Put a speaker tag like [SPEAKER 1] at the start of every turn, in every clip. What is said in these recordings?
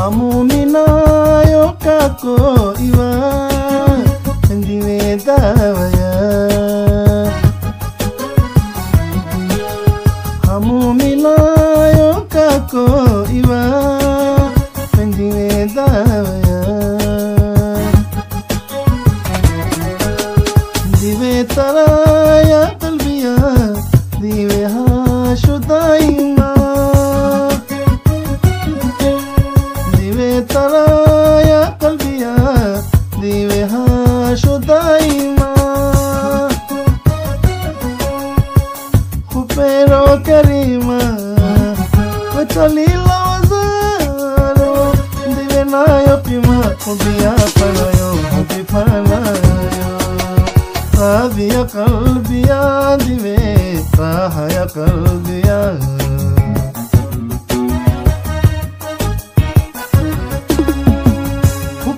[SPEAKER 1] hamumi nayo kako iwa ndiwe dawaya hamumi nayo kako iwa ndiwe dawaya ndiwe taraya qalbiya ndiwe hashu daima ترى يا قلبي يا ديوي هاشو دايما خبيرو كريمة وتليلا وزارو ديوي نايو قيمة خبيا فنايو خبي فنايو راضي يا قلبي يا ديوي راحة يا قلبي يا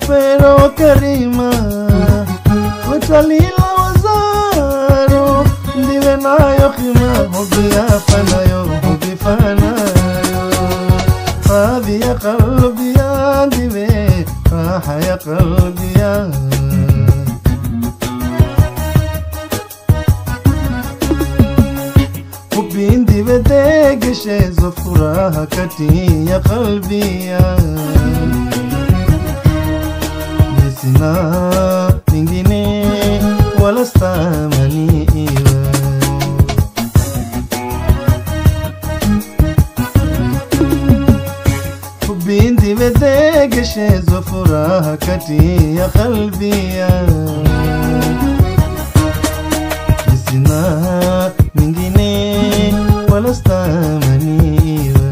[SPEAKER 1] pero karima watalila wazaro ndiwe nayo khima hubia fanayo hubi fanayo radhi ya qalbi ya ndiwe raha ya qalbi ya hubi ndiwe degeshe zo furaha kati ya qalbi ya sina ningine wala stamani iwe hubindi vedegeshe zo furaha kati ya qalbi ya sina ningine wala stamani iwe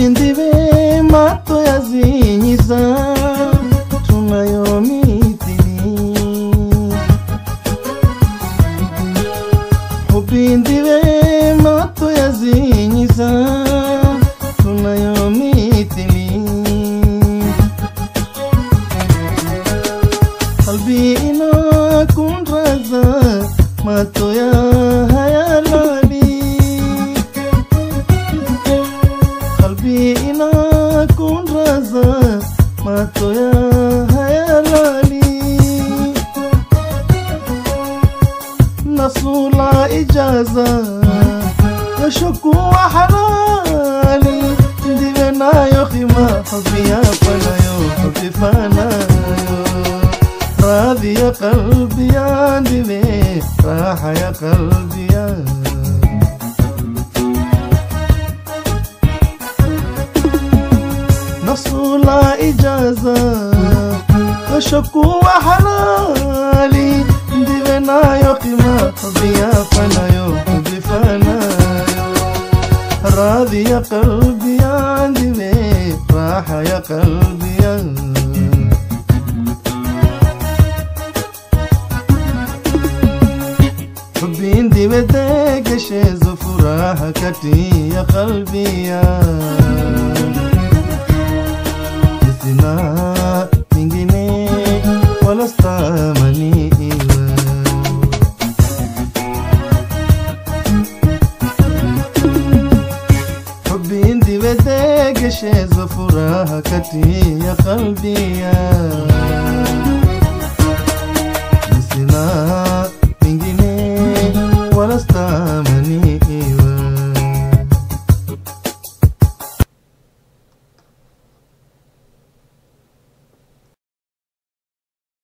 [SPEAKER 1] Ndiwe mato ya zinyiza tunayomitini ndiwe mato ya zinyiza tunayomitini qalbi ina kunraza mato ya hayalani ina kunraza mato ya hayalani nasula ijaza yashuku wa halali ndiwe nayo khima hubiya fanayo hubi fanayo radhi ya qalbi ya ndiwe raha ya qalbi ya نصولا إجازة وشكو حلالي دينا يقيمة بيا فنايو بفنايو راضي يا قلبي يا ديني راحة يا قلبي يا حبي اندي بدك شي زفراها كتي يا قلبي يا sina ningine wala stamani iwe hubi ndiwe degeshe zo furaha kati ya qalbi ya